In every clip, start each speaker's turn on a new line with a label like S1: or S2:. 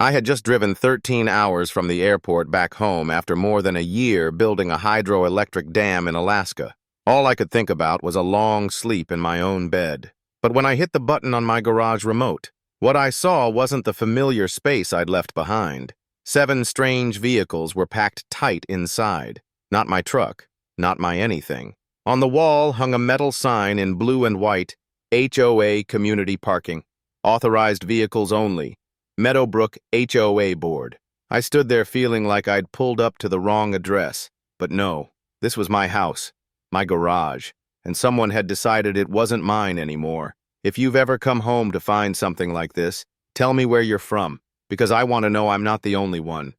S1: I had just driven 13 hours from the airport back home after more than a year building a hydroelectric dam in Alaska. All I could think about was a long sleep in my own bed. But when I hit the button on my garage remote, what I saw wasn't the familiar space I'd left behind. 7 strange vehicles were packed tight inside. Not my truck, not my anything. On the wall hung a metal sign in blue and white, HOA Community Parking. Authorized vehicles only. Meadowbrook HOA Board. I stood there feeling like I'd pulled up to the wrong address. But no, this was my house, my garage, and someone had decided it wasn't mine anymore. If you've ever come home to find something like this, tell me where you're from, because I want to know I'm not the only one.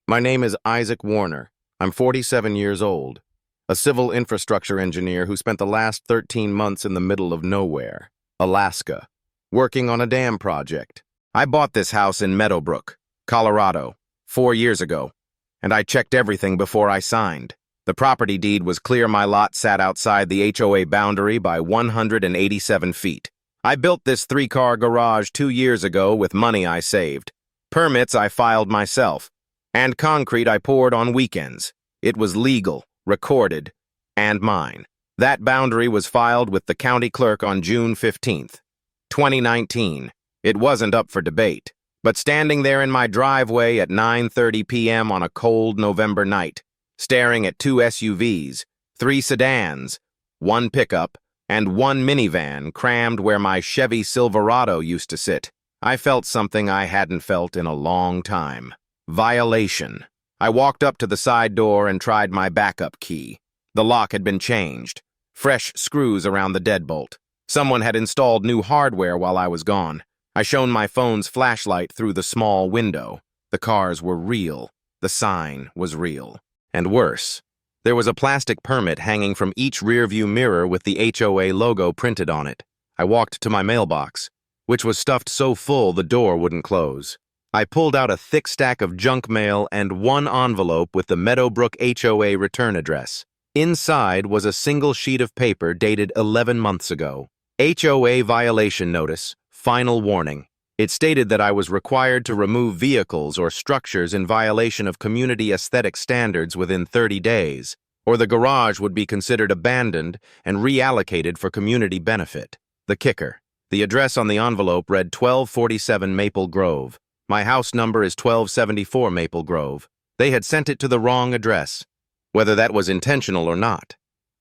S1: My name is Isaac Warner. I'm 47 years old, a civil infrastructure engineer who spent the last 13 months in the middle of nowhere, Alaska, working on a dam project. I bought this house in Meadowbrook, Colorado, 4 years ago, and I checked everything before I signed. The property deed was clear my lot sat outside the HOA boundary by 187 feet. I built this 3-car garage 2 years ago with money I saved. Permits I filed myself, and concrete I poured on weekends. It was legal, recorded, and mine. That boundary was filed with the county clerk on June 15th. 2019. It wasn't up for debate, but standing there in my driveway at 9:30 p.m. on a cold November night, staring at 2 SUVs, 3 sedans, 1 pickup, and 1 minivan crammed where my Chevy Silverado used to sit, I felt something I hadn't felt in a long time. Violation. I walked up to the side door and tried my backup key. The lock had been changed. Fresh screws around the deadbolt. Someone had installed new hardware while I was gone. I shone my phone's flashlight through the small window. The cars were real. The sign was real. And worse, there was a plastic permit hanging from each rearview mirror with the HOA logo printed on it. I walked to my mailbox, which was stuffed so full the door wouldn't close. I pulled out a thick stack of junk mail and 1 envelope with the Meadowbrook HOA return address. Inside was a single sheet of paper dated 11 months ago. HOA violation notice, final warning. It stated that I was required to remove vehicles or structures in violation of community aesthetic standards within 30 days, or the garage would be considered abandoned and reallocated for community benefit. The kicker. The address on the envelope read 1247 Maple Grove. My house number is 1274 Maple Grove. They had sent it to the wrong address, whether that was intentional or not.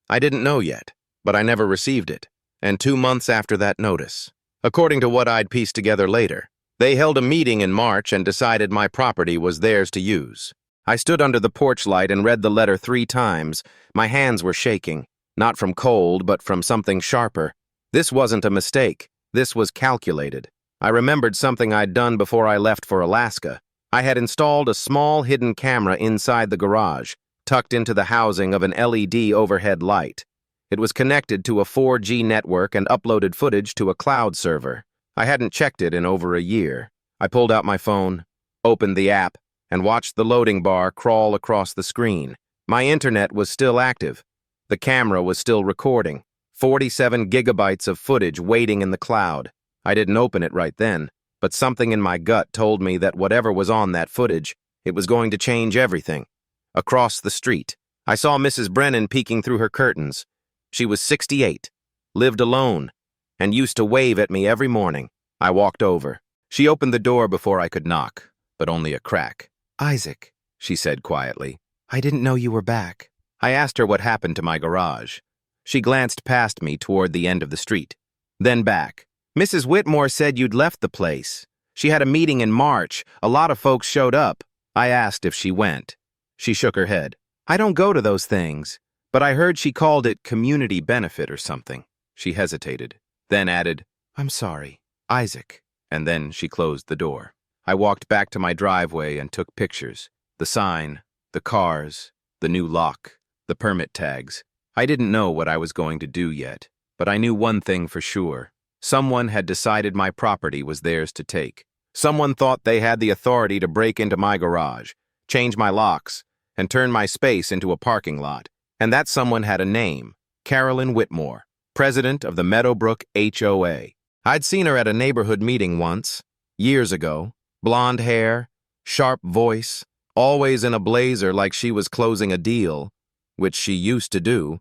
S1: I didn't know yet, but I never received it. And 2 months after that notice, according to what I'd pieced together later, they held a meeting in March and decided my property was theirs to use. I stood under the porch light and read the letter 3 times. My hands were shaking, not from cold, but from something sharper. This wasn't a mistake. This was calculated. I remembered something I'd done before I left for Alaska. I had installed a small hidden camera inside the garage, tucked into the housing of an LED overhead light. It was connected to a 4G network and uploaded footage to a cloud server. I hadn't checked it in over a year. I pulled out my phone, opened the app, and watched the loading bar crawl across the screen. My internet was still active. The camera was still recording. 47 gigabytes of footage waiting in the cloud. I didn't open it right then, but something in my gut told me that whatever was on that footage, it was going to change everything. Across the street, I saw Mrs. Brennan peeking through her curtains. She was 68, lived alone, and used to wave at me every morning. I walked over. She opened the door before I could knock, but only a crack. "Isaac," she said quietly, "I didn't know you were back." I asked her what happened to my garage. She glanced past me toward the end of the street, then back. "Mrs. Whitmore said you'd left the place. She had a meeting in March. A lot of folks showed up." I asked if she went. She shook her head. "I don't go to those things. But I heard she called it community benefit or something." She hesitated, then added, "I'm sorry, Isaac." And then she closed the door. I walked back to my driveway and took pictures. The sign, the cars, the new lock, the permit tags. I didn't know what I was going to do yet, but I knew one thing for sure. Someone had decided my property was theirs to take. Someone thought they had the authority to break into my garage, change my locks, and turn my space into a parking lot. And that someone had a name, Carolyn Whitmore, president of the Meadowbrook HOA. I'd seen her at a neighborhood meeting once. Years ago, blonde hair, sharp voice, always in a blazer like she was closing a deal, which she used to do,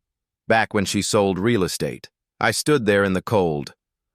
S1: back when she sold real estate. I stood there in the cold,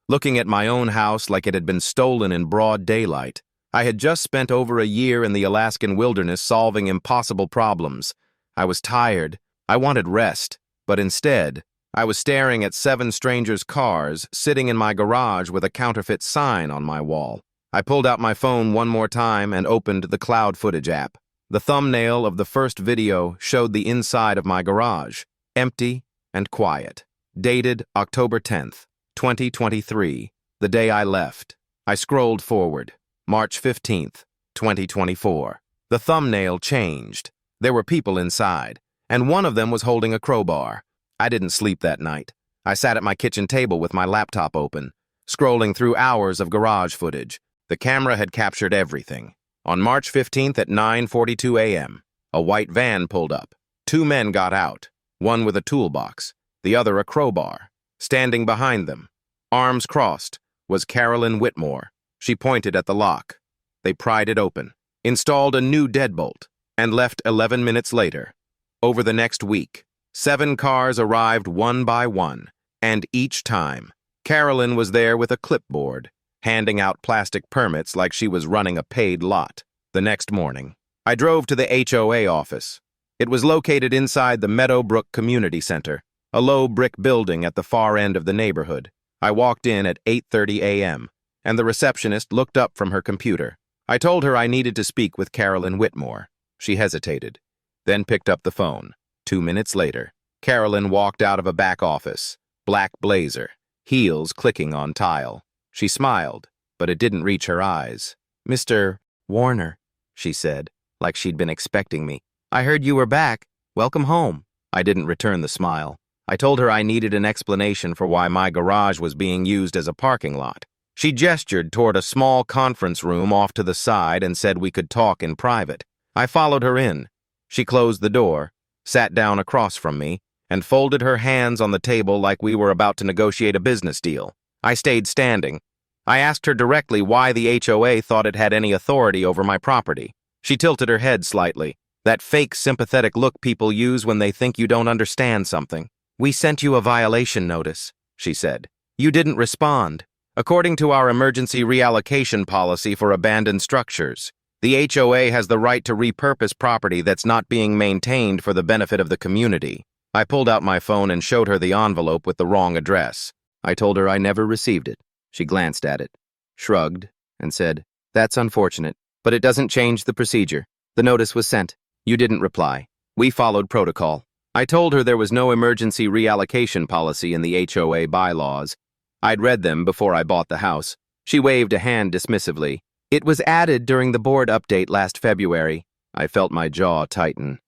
S1: looking at my own house like it had been stolen in broad daylight. I had just spent over a year in the Alaskan wilderness solving impossible problems. I was tired. I wanted rest, but instead, I was staring at 7 strangers' cars sitting in my garage with a counterfeit sign on my wall. I pulled out my phone one more time and opened the cloud footage app. The thumbnail of the first video showed the inside of my garage, empty and quiet. Dated October 10th, 2023, the day I left. I scrolled forward. March 15th, 2024. The thumbnail changed. There were people inside, and one of them was holding a crowbar. I didn't sleep that night. I sat at my kitchen table with my laptop open, scrolling through hours of garage footage. The camera had captured everything. On March 15th at 9:42 a.m., a white van pulled up. 2 men got out, one with a toolbox, the other a crowbar. Standing behind them, arms crossed, was Carolyn Whitmore. She pointed at the lock. They pried it open, installed a new deadbolt, and left 11 minutes later. Over the next week, 7 cars arrived one by one, and each time, Carolyn was there with a clipboard, handing out plastic permits like she was running a paid lot. The next morning, I drove to the HOA office. It was located inside the Meadowbrook Community Center, a low brick building at the far end of the neighborhood. I walked in at 8:30 a.m., and the receptionist looked up from her computer. I told her I needed to speak with Carolyn Whitmore. She hesitated, then picked up the phone. 2 minutes later, Carolyn walked out of a back office, black blazer, heels clicking on tile. She smiled, but it didn't reach her eyes. "Mr. Warner," she said, like she'd been expecting me. "I heard you were back. Welcome home." I didn't return the smile. I told her I needed an explanation for why my garage was being used as a parking lot. She gestured toward a small conference room off to the side and said we could talk in private. I followed her in. She closed the door, sat down across from me, and folded her hands on the table like we were about to negotiate a business deal. I stayed standing. I asked her directly why the HOA thought it had any authority over my property. She tilted her head slightly, that fake sympathetic look people use when they think you don't understand something. "We sent you a violation notice," she said. "You didn't respond. According to our emergency reallocation policy for abandoned structures, the HOA has the right to repurpose property that's not being maintained for the benefit of the community." I pulled out my phone and showed her the envelope with the wrong address. I told her I never received it. She glanced at it, shrugged, and said, "That's unfortunate, but it doesn't change the procedure. The notice was sent. You didn't reply. We followed protocol." I told her there was no emergency reallocation policy in the HOA bylaws. I'd read them before I bought the house. She waved a hand dismissively. "It was added during the board update last February." I felt my jaw tighten.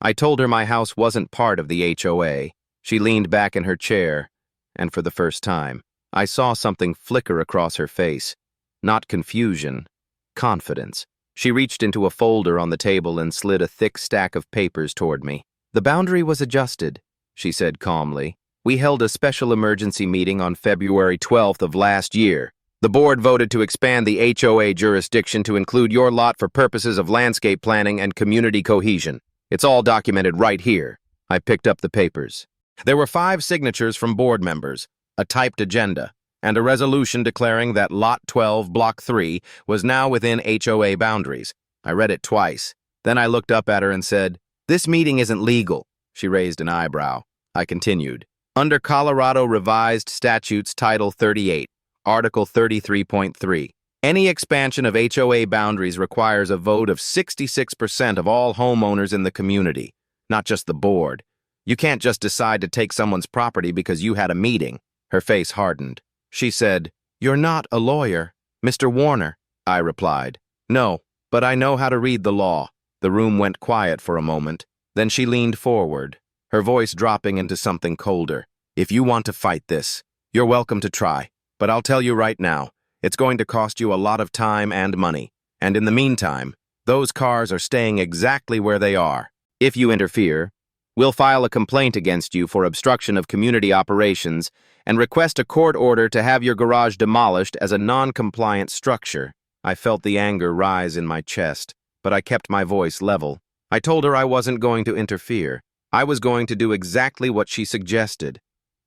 S1: I told her my house wasn't part of the HOA. She leaned back in her chair, and for the first time, I saw something flicker across her face. Not confusion, confidence. She reached into a folder on the table and slid a thick stack of papers toward me. "The boundary was adjusted," she said calmly. "We held a special emergency meeting on February 12th of last year. The board voted to expand the HOA jurisdiction to include your lot for purposes of landscape planning and community cohesion. It's all documented right here." I picked up the papers. There were 5 signatures from board members, a typed agenda, and a resolution declaring that Lot 12, Block 3 was now within HOA boundaries. I read it twice. Then I looked up at her and said, "This meeting isn't legal." She raised an eyebrow. I continued. "Under Colorado Revised Statutes Title 38, Article 33.3, any expansion of HOA boundaries requires a vote of 66% of all homeowners in the community, not just the board. You can't just decide to take someone's property because you had a meeting." Her face hardened. She said, "You're not a lawyer, Mr. Warner." I replied, "No, but I know how to read the law." The room went quiet for a moment. Then she leaned forward, her voice dropping into something colder. "If you want to fight this, you're welcome to try. But I'll tell you right now, it's going to cost you a lot of time and money. And in the meantime, those cars are staying exactly where they are. If you interfere, we'll file a complaint against you for obstruction of community operations and request a court order to have your garage demolished as a non-compliant structure." I felt the anger rise in my chest, but I kept my voice level. I told her I wasn't going to interfere. I was going to do exactly what she suggested.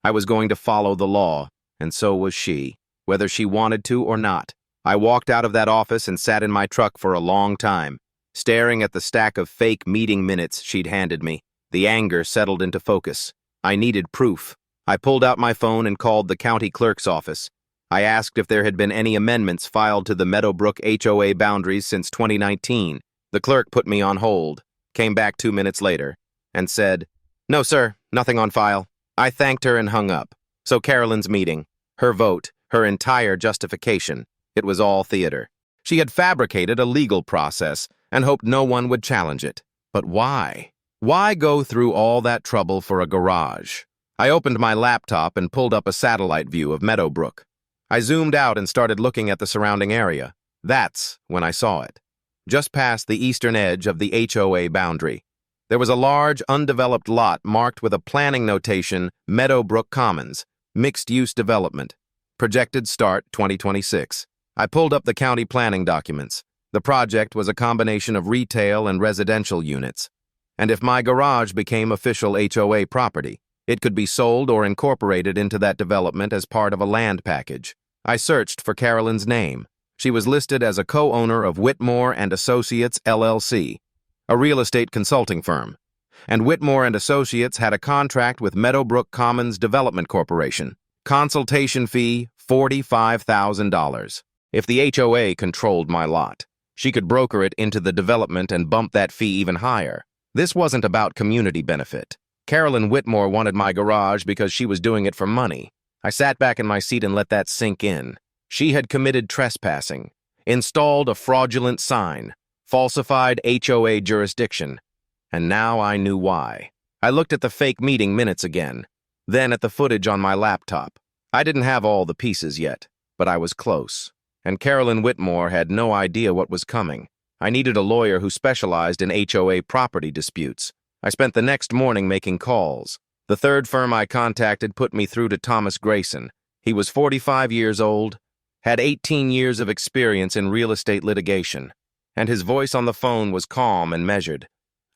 S1: I was going to follow the law, and so was she, whether she wanted to or not. I walked out of that office and sat in my truck for a long time, staring at the stack of fake meeting minutes she'd handed me. The anger settled into focus. I needed proof. I pulled out my phone and called the county clerk's office. I asked if there had been any amendments filed to the Meadowbrook HOA boundaries since 2019. The clerk put me on hold, came back 2 minutes later, and said, "No, sir, nothing on file." I thanked her and hung up. So Carolyn's meeting, her vote, her entire justification, it was all theater. She had fabricated a legal process and hoped no one would challenge it. But why? Why go through all that trouble for a garage? I opened my laptop and pulled up a satellite view of Meadowbrook. I zoomed out and started looking at the surrounding area. That's when I saw it. Just past the eastern edge of the HOA boundary, there was a large, undeveloped lot marked with a planning notation, Meadowbrook Commons, mixed-use development. Projected start 2026. I pulled up the county planning documents. The project was a combination of retail and residential units. And if my garage became official HOA property, it could be sold or incorporated into that development as part of a land package. I searched for Carolyn's name. She was listed as a co-owner of Whitmore and Associates, LLC, a real estate consulting firm. And Whitmore and Associates had a contract with Meadowbrook Commons Development Corporation. Consultation fee, $45,000. If the HOA controlled my lot, she could broker it into the development and bump that fee even higher. This wasn't about community benefit. Carolyn Whitmore wanted my garage because she was doing it for money. I sat back in my seat and let that sink in. She had committed trespassing, installed a fraudulent sign, falsified HOA jurisdiction, and now I knew why. I looked at the fake meeting minutes again, then at the footage on my laptop. I didn't have all the pieces yet, but I was close. And Carolyn Whitmore had no idea what was coming. I needed a lawyer who specialized in HOA property disputes. I spent the next morning making calls. The third firm I contacted put me through to Thomas Grayson. He was 45 years old, had 18 years of experience in real estate litigation, and his voice on the phone was calm and measured.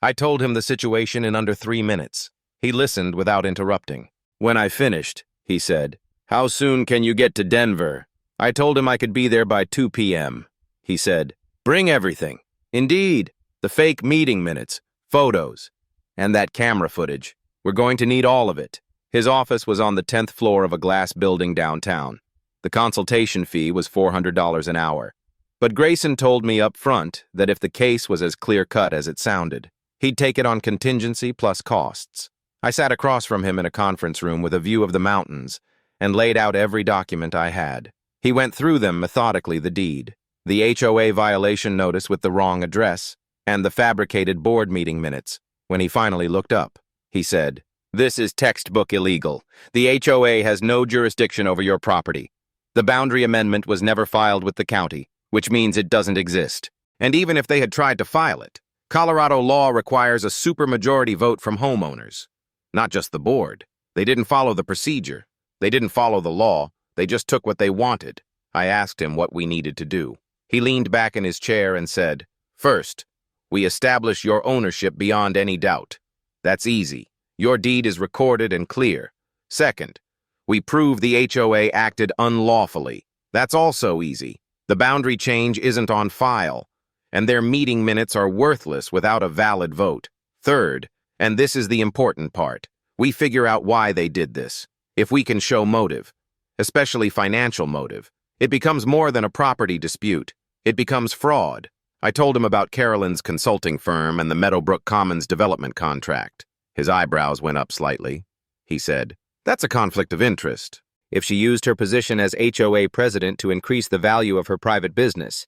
S1: I told him the situation in under 3 minutes. He listened without interrupting. When I finished, he said, "How soon can you get to Denver?" I told him I could be there by 2 p.m. He said, "Bring everything." Indeed, the fake meeting minutes, photos, and that camera footage. We're going to need all of it. His office was on the 10th floor of a glass building downtown. The consultation fee was $400 an hour. But Grayson told me up front that if the case was as clear-cut as it sounded, he'd take it on contingency plus costs. I sat across from him in a conference room with a view of the mountains and laid out every document I had. He went through them methodically, the deed, the HOA violation notice with the wrong address, and the fabricated board meeting minutes. When he finally looked up, he said, "This is textbook illegal. The HOA has no jurisdiction over your property. The boundary amendment was never filed with the county, which means it doesn't exist. And even if they had tried to file it, Colorado law requires a supermajority vote from homeowners. Not just the board. They didn't follow the procedure. They didn't follow the law. They just took what they wanted." I asked him what we needed to do. He leaned back in his chair and said, "First, we establish your ownership beyond any doubt. That's easy. Your deed is recorded and clear. Second, we prove the HOA acted unlawfully. That's also easy. The boundary change isn't on file, and their meeting minutes are worthless without a valid vote. Third, and this is the important part, we figure out why they did this. If we can show motive, especially financial motive, it becomes more than a property dispute. It becomes fraud." I told him about Carolyn's consulting firm and the Meadowbrook Commons development contract. His eyebrows went up slightly. He said, "That's a conflict of interest. If she used her position as HOA president to increase the value of her private business,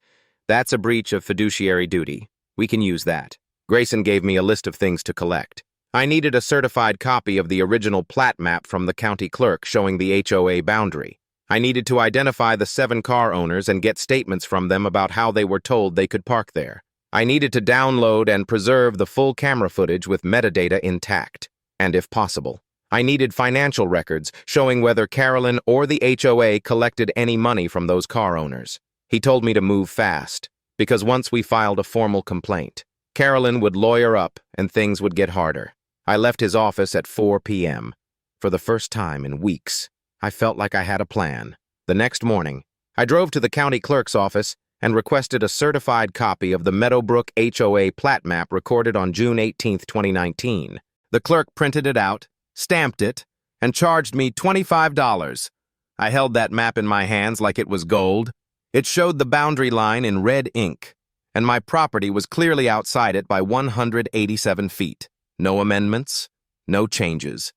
S1: that's a breach of fiduciary duty. We can use that." Grayson gave me a list of things to collect. I needed a certified copy of the original plat map from the county clerk showing the HOA boundary. I needed to identify the 7 car owners and get statements from them about how they were told they could park there. I needed to download and preserve the full camera footage with metadata intact. And if possible, I needed financial records showing whether Carolyn or the HOA collected any money from those car owners. He told me to move fast, because once we filed a formal complaint, Carolyn would lawyer up and things would get harder. I left his office at 4 p.m. For the first time in weeks, I felt like I had a plan. The next morning, I drove to the county clerk's office and requested a certified copy of the Meadowbrook HOA plat map recorded on June 18, 2019. The clerk printed it out, stamped it, and charged me $25. I held that map in my hands like it was gold. It showed the boundary line in red ink, and my property was clearly outside it by 187 feet. No amendments, no changes.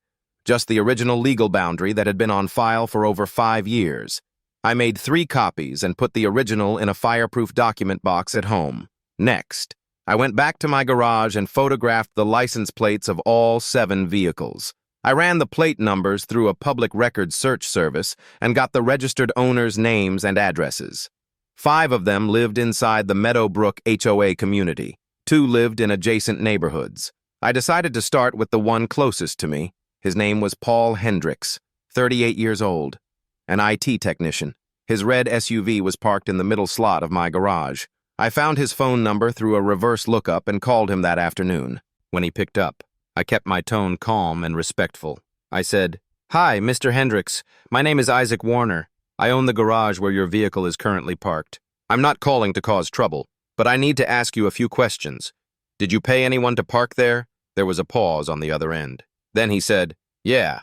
S1: Just the original legal boundary that had been on file for over 5 years. I made 3 copies and put the original in a fireproof document box at home. Next, I went back to my garage and photographed the license plates of all 7 vehicles. I ran the plate numbers through a public records search service and got the registered owners' names and addresses. 5 of them lived inside the Meadowbrook HOA community. 2 lived in adjacent neighborhoods. I decided to start with the one closest to me. His name was Paul Hendricks, 38 years old, an IT technician. His red SUV was parked in the middle slot of my garage. I found his phone number through a reverse lookup and called him that afternoon. When he picked up, I kept my tone calm and respectful. I said, "Hi, Mr. Hendricks. My name is Isaac Warner. I own the garage where your vehicle is currently parked. I'm not calling to cause trouble, but I need to ask you a few questions. Did you pay anyone to park there?" There was a pause on the other end. Then he said, "Yeah,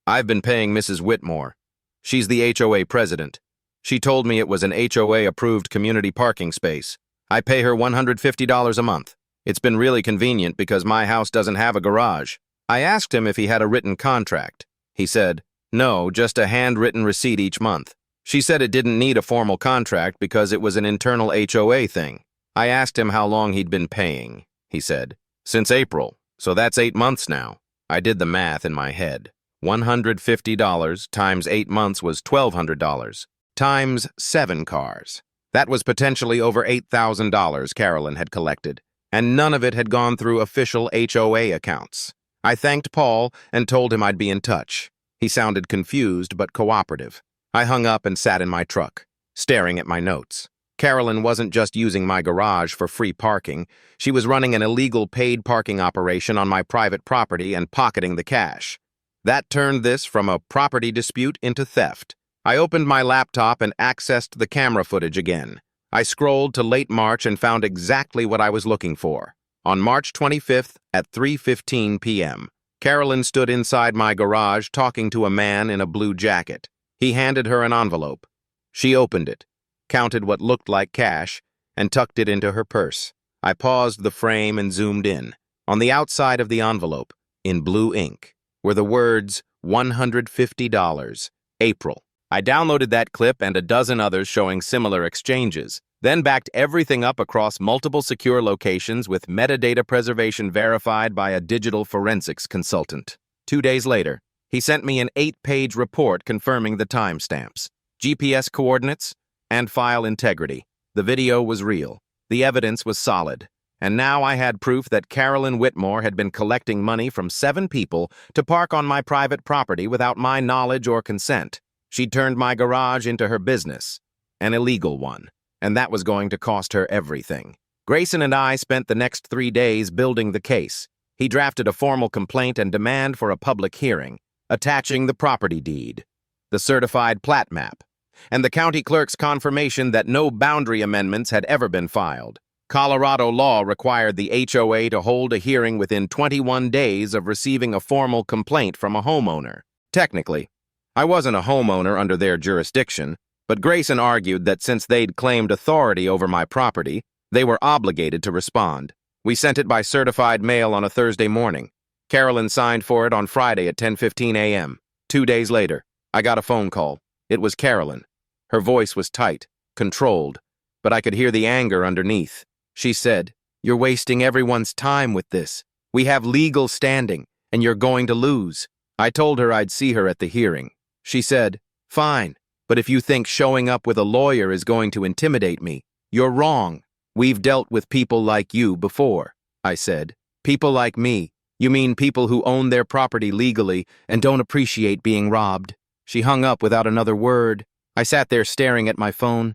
S1: I've been paying Mrs. Whitmore. She's the HOA president. She told me it was an HOA-approved community parking space. I pay her $150 a month. It's been really convenient because my house doesn't have a garage." I asked him if he had a written contract. He said, "No, just a handwritten receipt each month." She said it didn't need a formal contract because it was an internal HOA thing. I asked him how long he'd been paying. He said, "Since April, so that's 8 months now." I did the math in my head. $150 times 8 months was $1,200, times 7 cars. That was potentially over $8,000 Carolyn had collected, and none of it had gone through official HOA accounts. I thanked Paul and told him I'd be in touch. He sounded confused but cooperative. I hung up and sat in my truck, staring at my notes. Carolyn wasn't just using my garage for free parking. She was running an illegal paid parking operation on my private property and pocketing the cash. That turned this from a property dispute into theft. I opened my laptop and accessed the camera footage again. I scrolled to late March and found exactly what I was looking for. On March 25th at 3:15 p.m., Carolyn stood inside my garage talking to a man in a blue jacket. He handed her an envelope. She opened it, counted what looked like cash, and tucked it into her purse. I paused the frame and zoomed in. On the outside of the envelope, in blue ink, were the words $150, April. I downloaded that clip and a dozen others showing similar exchanges, then backed everything up across multiple secure locations with metadata preservation verified by a digital forensics consultant. 2 days later, he sent me an 8-page report confirming the timestamps, GPS coordinates, and file integrity. The video was real. The evidence was solid. And now I had proof that Carolyn Whitmore had been collecting money from 7 people to park on my private property without my knowledge or consent. She'd turned my garage into her business, an illegal one, and that was going to cost her everything. Grayson and I spent the next 3 days building the case. He drafted a formal complaint and demand for a public hearing, attaching the property deed, the certified plat map, and the county clerk's confirmation that no boundary amendments had ever been filed. Colorado law required the HOA to hold a hearing within 21 days of receiving a formal complaint from a homeowner. Technically, I wasn't a homeowner under their jurisdiction, but Grayson argued that since they'd claimed authority over my property, they were obligated to respond. We sent it by certified mail on a Thursday morning. Carolyn signed for it on Friday at 10:15 a.m. 2 days later, I got a phone call. It was Carolyn. Her voice was tight, controlled, but I could hear the anger underneath. She said, "You're wasting everyone's time with this. We have legal standing, and you're going to lose." I told her I'd see her at the hearing. She said, "Fine, but if you think showing up with a lawyer is going to intimidate me, you're wrong. We've dealt with people like you before," I said. "People like me? You mean people who own their property legally and don't appreciate being robbed?" She hung up without another word. I sat there staring at my phone.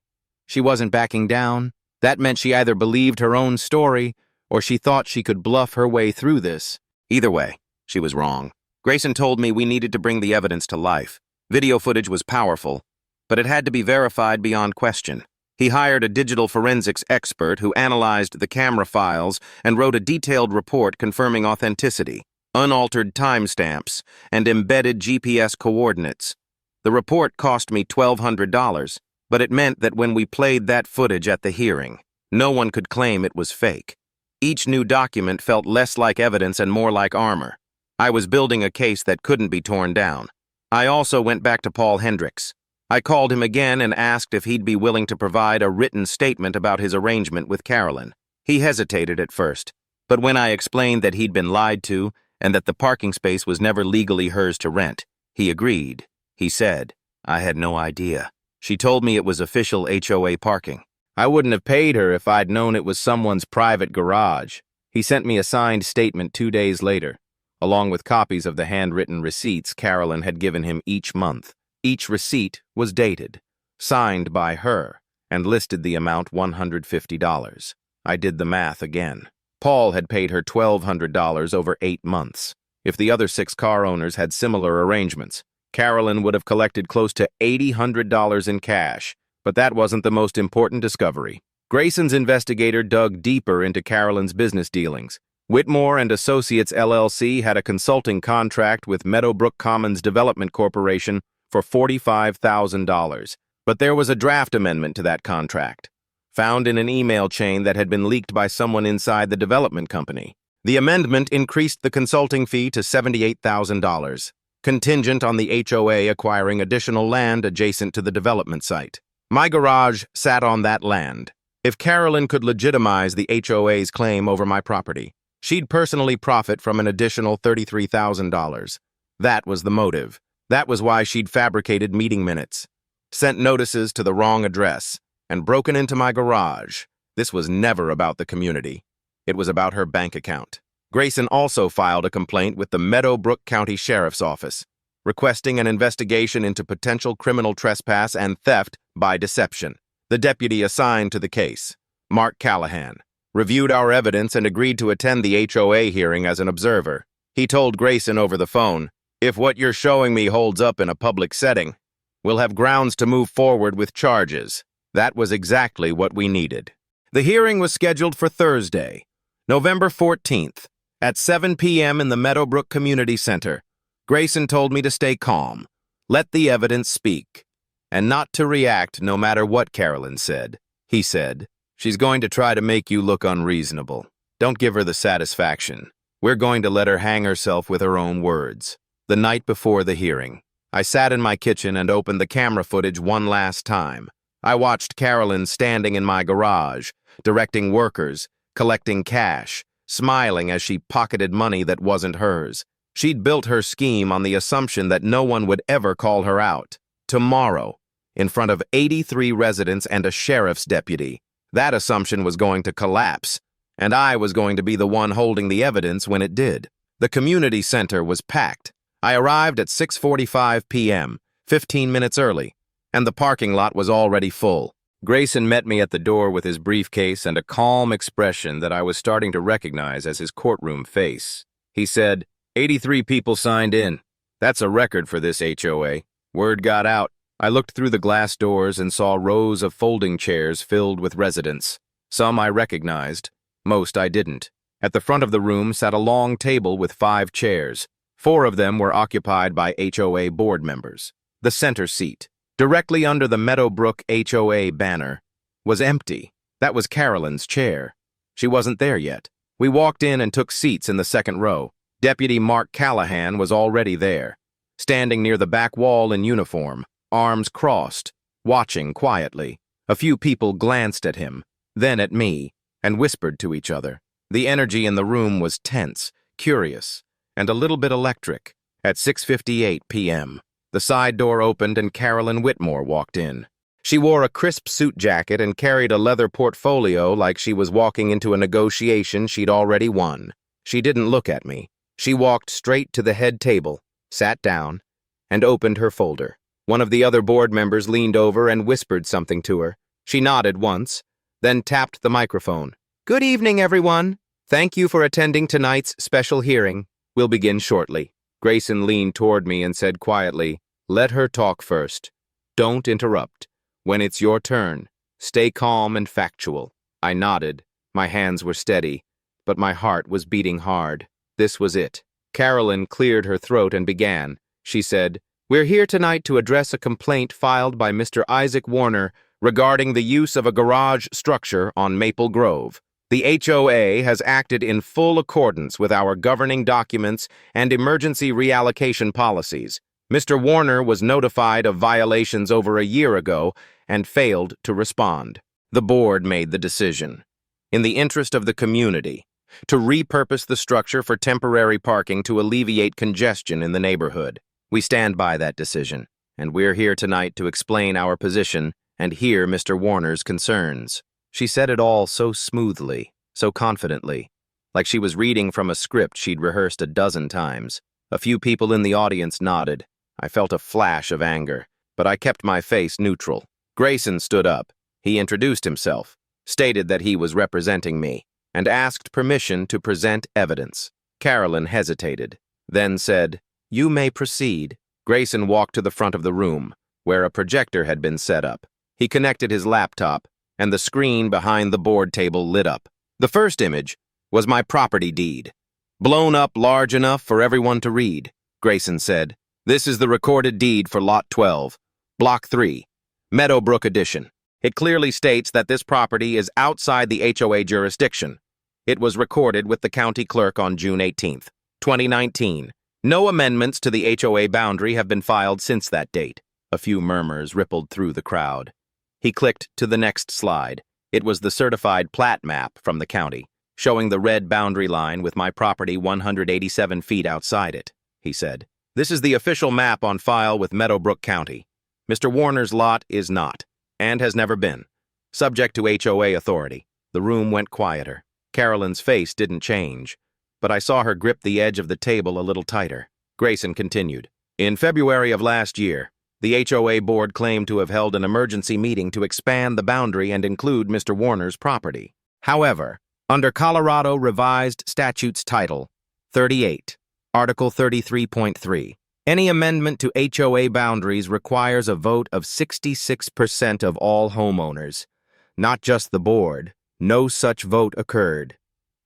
S1: She wasn't backing down. That meant she either believed her own story or she thought she could bluff her way through this. Either way, she was wrong. Grayson told me we needed to bring the evidence to life. Video footage was powerful, but it had to be verified beyond question. He hired a digital forensics expert who analyzed the camera files and wrote a detailed report confirming authenticity, unaltered timestamps, and embedded GPS coordinates. The report cost me $1,200, but it meant that when we played that footage at the hearing, no one could claim it was fake. Each new document felt less like evidence and more like armor. I was building a case that couldn't be torn down. I also went back to Paul Hendricks. I called him again and asked if he'd be willing to provide a written statement about his arrangement with Carolyn. He hesitated at first, but when I explained that he'd been lied to and that the parking space was never legally hers to rent, he agreed. He said, "I had no idea. She told me it was official HOA parking. I wouldn't have paid her if I'd known it was someone's private garage." He sent me a signed statement 2 days later, along with copies of the handwritten receipts Carolyn had given him each month. Each receipt was dated, signed by her, and listed the amount $150. I did the math again. Paul had paid her $1,200 over 8 months. If the other 6 car owners had similar arrangements, Carolyn would have collected close to $800 in cash. But that wasn't the most important discovery. Grayson's investigator dug deeper into Carolyn's business dealings. Whitmore and Associates LLC had a consulting contract with Meadowbrook Commons Development Corporation for $45,000. But there was a draft amendment to that contract, found in an email chain that had been leaked by someone inside the development company. The amendment increased the consulting fee to $78,000, contingent on the HOA acquiring additional land adjacent to the development site. My garage sat on that land. If Carolyn could legitimize the HOA's claim over my property, she'd personally profit from an additional $33,000. That was the motive. That was why she'd fabricated meeting minutes, sent notices to the wrong address, and broken into my garage. This was never about the community. It was about her bank account. Grayson also filed a complaint with the Meadowbrook County Sheriff's Office, requesting an investigation into potential criminal trespass and theft by deception. The deputy assigned to the case, Mark Callahan, reviewed our evidence and agreed to attend the HOA hearing as an observer. He told Grayson over the phone, "If what you're showing me holds up in a public setting, we'll have grounds to move forward with charges." That was exactly what we needed. The hearing was scheduled for Thursday, November 14th, at 7 p.m. in the Meadowbrook Community Center. Grayson told me to stay calm, let the evidence speak, and not to react no matter what Carolyn said. He said, "She's going to try to make you look unreasonable. Don't give her the satisfaction. We're going to let her hang herself with her own words." The night before the hearing, I sat in my kitchen and opened the camera footage one last time. I watched Carolyn standing in my garage, directing workers, collecting cash, smiling as she pocketed money that wasn't hers. She'd built her scheme on the assumption that no one would ever call her out. Tomorrow, in front of 83 residents and a sheriff's deputy, that assumption was going to collapse, and I was going to be the one holding the evidence when it did. The community center was packed. I arrived at 6:45 p.m., 15 minutes early, and the parking lot was already full. Grayson met me at the door with his briefcase and a calm expression that I was starting to recognize as his courtroom face. He said, 83 people signed in. That's a record for this HOA. Word got out. I looked through the glass doors and saw rows of folding chairs filled with residents. Some I recognized, most I didn't. At the front of the room sat a long table with 5 chairs. 4 of them were occupied by HOA board members. The center seat, directly under the Meadowbrook HOA banner, was empty. That was Carolyn's chair. She wasn't there yet. We walked in and took seats in the second row. Deputy Mark Callahan was already there, standing near the back wall in uniform, arms crossed, watching quietly. A few people glanced at him, then at me, and whispered to each other. The energy in the room was tense, curious, and a little bit electric. At 6:58 p.m., the side door opened and Carolyn Whitmore walked in. She wore a crisp suit jacket and carried a leather portfolio like she was walking into a negotiation she'd already won. She didn't look at me. She walked straight to the head table, sat down, and opened her folder. One of the other board members leaned over and whispered something to her. She nodded once, then tapped the microphone. "Good evening, everyone. Thank you for attending tonight's special hearing. We'll begin shortly." Grayson leaned toward me and said quietly, "Let her talk first. Don't interrupt. When it's your turn, stay calm and factual." I nodded. My hands were steady, but my heart was beating hard. This was it. Carolyn cleared her throat and began. She said, "We're here tonight to address a complaint filed by Mr. Isaac Warner regarding the use of a garage structure on Maple Grove. The HOA has acted in full accordance with our governing documents and emergency reallocation policies. Mr. Warner was notified of violations over a year ago and failed to respond. The board made the decision, in the interest of the community, to repurpose the structure for temporary parking to alleviate congestion in the neighborhood. We stand by that decision, and we're here tonight to explain our position and hear Mr. Warner's concerns." She said it all so smoothly, so confidently, like she was reading from a script she'd rehearsed a dozen times. A few people in the audience nodded. I felt a flash of anger, but I kept my face neutral. Grayson stood up. He introduced himself, stated that he was representing me, and asked permission to present evidence. Carolyn hesitated, then said, "You may proceed." Grayson walked to the front of the room, where a projector had been set up. He connected his laptop, and the screen behind the board table lit up. The first image was my property deed, blown up large enough for everyone to read. Grayson said, "This is the recorded deed for Lot 12, Block 3, Meadowbrook Edition. It clearly states that this property is outside the HOA jurisdiction. It was recorded with the county clerk on June 18th, 2019. No amendments to the HOA boundary have been filed since that date." A few murmurs rippled through the crowd. He clicked to the next slide. It was the certified plat map from the county, showing the red boundary line with my property 187 feet outside it. He said, "This is the official map on file with Meadowbrook County. Mr. Warner's lot is not, and has never been, subject to HOA authority." The room went quieter. Carolyn's face didn't change, but I saw her grip the edge of the table a little tighter. Grayson continued, "In February of last year, the HOA board claimed to have held an emergency meeting to expand the boundary and include Mr. Warner's property. However, under Colorado Revised Statutes Title 38, Article 33.3, any amendment to HOA boundaries requires a vote of 66% of all homeowners. Not just the board. No such vote occurred,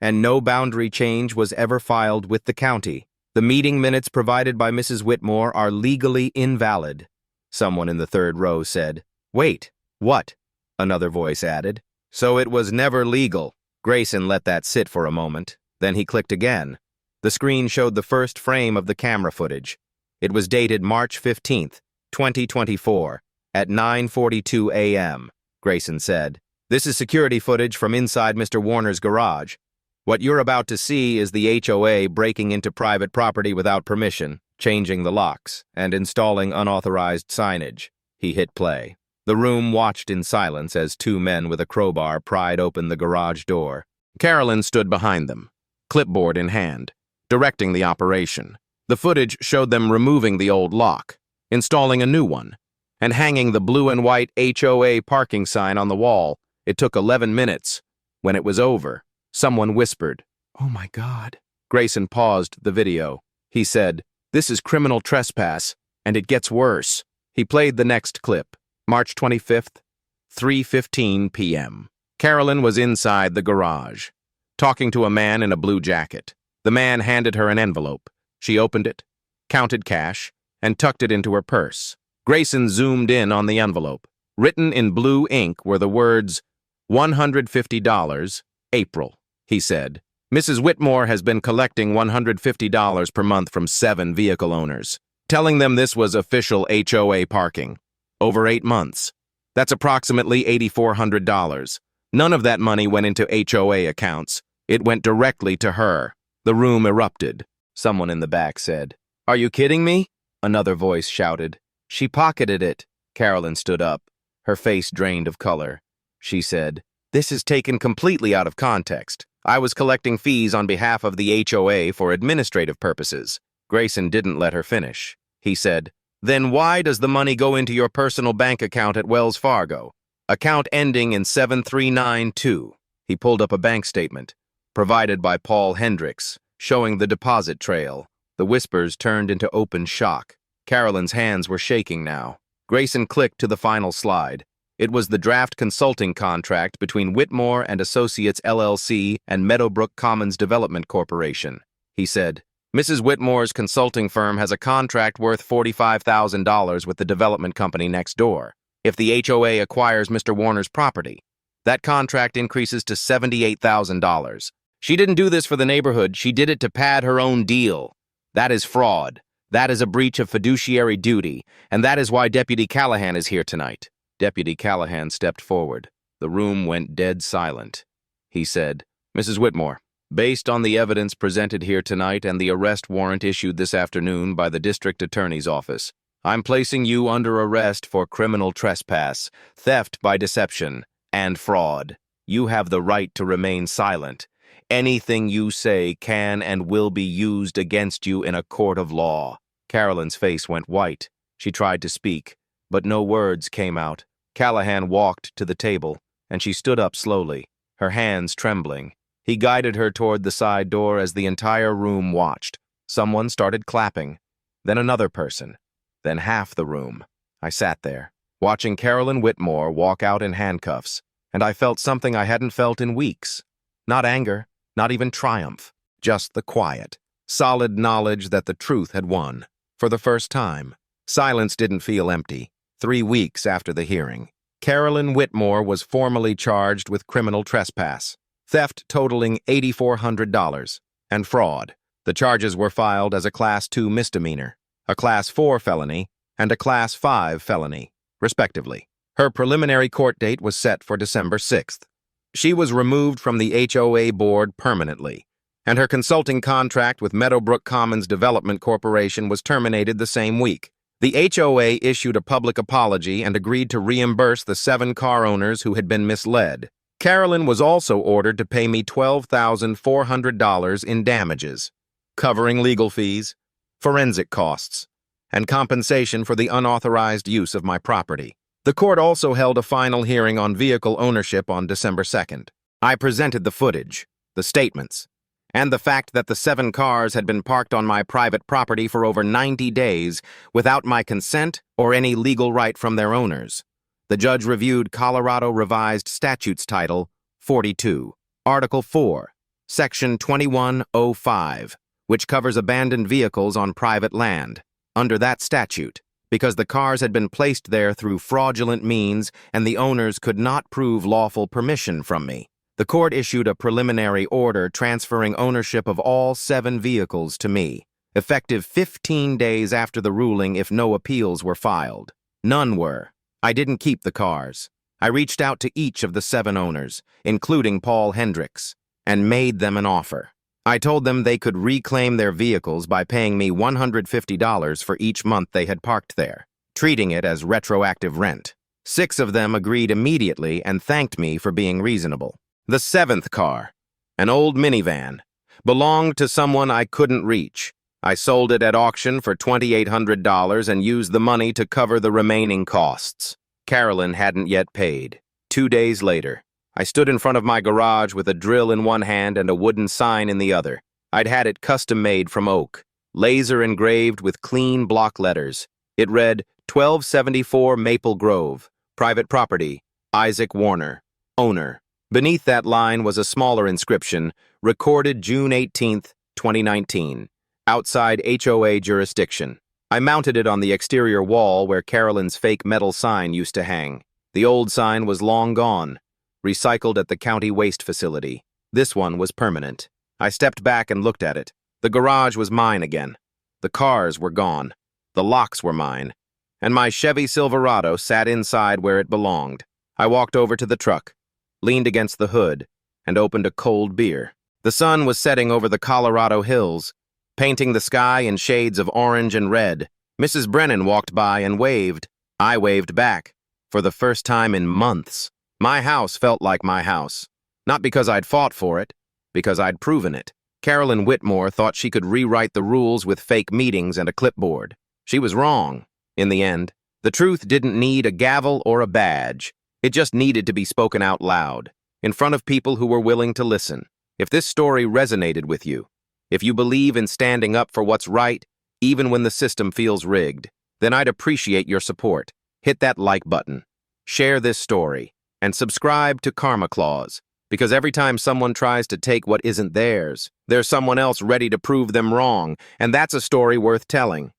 S1: and no boundary change was ever filed with the county. The meeting minutes provided by Mrs. Whitmore are legally invalid." Someone in the third row said, "Wait, what?" Another voice added, "So it was never legal." Grayson let that sit for a moment. Then he clicked again. The screen showed the first frame of the camera footage. It was dated March 15th, 2024, at 9:42 a.m., Grayson said. "This is security footage from inside Mr. Warner's garage. What you're about to see is the HOA breaking into private property without permission, changing the locks, and installing unauthorized signage." He hit play. The room watched in silence as two men with a crowbar pried open the garage door. Carolyn stood behind them, clipboard in hand, directing the operation. The footage showed them removing the old lock, installing a new one, and hanging the blue and white HOA parking sign on the wall. It took 11 minutes. When it was over, someone whispered, "Oh my God." Grayson paused the video. He said, "This is criminal trespass, and it gets worse." He played the next clip, March 25th, 3:15 p.m. Carolyn was inside the garage, talking to a man in a blue jacket. The man handed her an envelope. She opened it, counted cash, and tucked it into her purse. Grayson zoomed in on the envelope. Written in blue ink were the words, $150, April. He said, "Mrs. Whitmore has been collecting $150 per month from 7 vehicle owners, telling them this was official HOA parking. Over 8 months. That's approximately $8,400. None of that money went into HOA accounts. It went directly to her." The room erupted. Someone in the back said, "Are you kidding me?" Another voice shouted, "She pocketed it." Carolyn stood up, her face drained of color. She said, "This is taken completely out of context. I was collecting fees on behalf of the HOA for administrative purposes." Grayson didn't let her finish. He said, "Then why does the money go into your personal bank account at Wells Fargo?" Account ending in 7392. He pulled up a bank statement, provided by Paul Hendricks, showing the deposit trail. The whispers turned into open shock. Carolyn's hands were shaking now. Grayson clicked to the final slide. It was the draft consulting contract between Whitmore and Associates LLC and Meadowbrook Commons Development Corporation. He said, Mrs. Whitmore's consulting firm has a contract worth $45,000 with the development company next door. If the HOA acquires Mr. Warner's property, that contract increases to $78,000. She didn't do this for the neighborhood. She did it to pad her own deal. That is fraud. That is a breach of fiduciary duty, and that is why Deputy Callahan is here tonight. Deputy Callahan stepped forward. The room went dead silent. He said, Mrs. Whitmore, based on the evidence presented here tonight and the arrest warrant issued this afternoon by the District Attorney's Office, I'm placing you under arrest for criminal trespass, theft by deception, and fraud. You have the right to remain silent. Anything you say can and will be used against you in a court of law. Carolyn's face went white. She tried to speak, but no words came out. Callahan walked to the table, and she stood up slowly, her hands trembling. He guided her toward the side door as the entire room watched. Someone started clapping, then another person, then half the room. I sat there, watching Carolyn Whitmore walk out in handcuffs, and I felt something I hadn't felt in weeks. Not anger, not even triumph, just the quiet, solid knowledge that the truth had won. For the first time, silence didn't feel empty. 3 weeks after the hearing, Carolyn Whitmore was formally charged with criminal trespass, theft totaling $8,400, and fraud. The charges were filed as a Class 2 misdemeanor, a Class 4 felony, and a Class 5 felony, respectively. Her preliminary court date was set for December 6th. She was removed from the HOA board permanently, and her consulting contract with Meadowbrook Commons Development Corporation was terminated the same week. The HOA issued a public apology and agreed to reimburse the 7 car owners who had been misled. Carolyn was also ordered to pay me $12,400 in damages, covering legal fees, forensic costs, and compensation for the unauthorized use of my property. The court also held a final hearing on vehicle ownership on December 2nd. I presented the footage, the statements, and the fact that the 7 cars had been parked on my private property for over 90 days without my consent or any legal right from their owners. The judge reviewed Colorado Revised Statutes Title 42, Article 4, Section 2105, which covers abandoned vehicles on private land. Under that statute, because the cars had been placed there through fraudulent means and the owners could not prove lawful permission from me, the court issued a preliminary order transferring ownership of all 7 vehicles to me, effective 15 days after the ruling if no appeals were filed. None were. I didn't keep the cars. I reached out to each of the 7 owners, including Paul Hendricks, and made them an offer. I told them they could reclaim their vehicles by paying me $150 for each month they had parked there, treating it as retroactive rent. 6 of them agreed immediately and thanked me for being reasonable. The 7th car, an old minivan, belonged to someone I couldn't reach. I sold it at auction for $2,800 and used the money to cover the remaining costs. Carolyn hadn't yet paid. 2 days later, I stood in front of my garage with a drill in one hand and a wooden sign in the other. I'd had it custom-made from oak, laser engraved with clean block letters. It read, 1274 Maple Grove, private property, Isaac Warner, owner. Beneath that line was a smaller inscription, recorded June 18, 2019, outside HOA jurisdiction. I mounted it on the exterior wall where Carolyn's fake metal sign used to hang. The old sign was long gone, recycled at the county waste facility. This one was permanent. I stepped back and looked at it. The garage was mine again. The cars were gone. The locks were mine. And my Chevy Silverado sat inside where it belonged. I walked over to the truck, leaned against the hood, and opened a cold beer. The sun was setting over the Colorado hills, painting the sky in shades of orange and red. Mrs. Brennan walked by and waved. I waved back, for the first time in months. My house felt like my house. Not because I'd fought for it, because I'd proven it. Carolyn Whitmore thought she could rewrite the rules with fake meetings and a clipboard. She was wrong, in the end. The truth didn't need a gavel or a badge. It just needed to be spoken out loud, in front of people who were willing to listen. If this story resonated with you, if you believe in standing up for what's right, even when the system feels rigged, then I'd appreciate your support. Hit that like button, share this story, and subscribe to Karma Clause, because every time someone tries to take what isn't theirs, there's someone else ready to prove them wrong, and that's a story worth telling.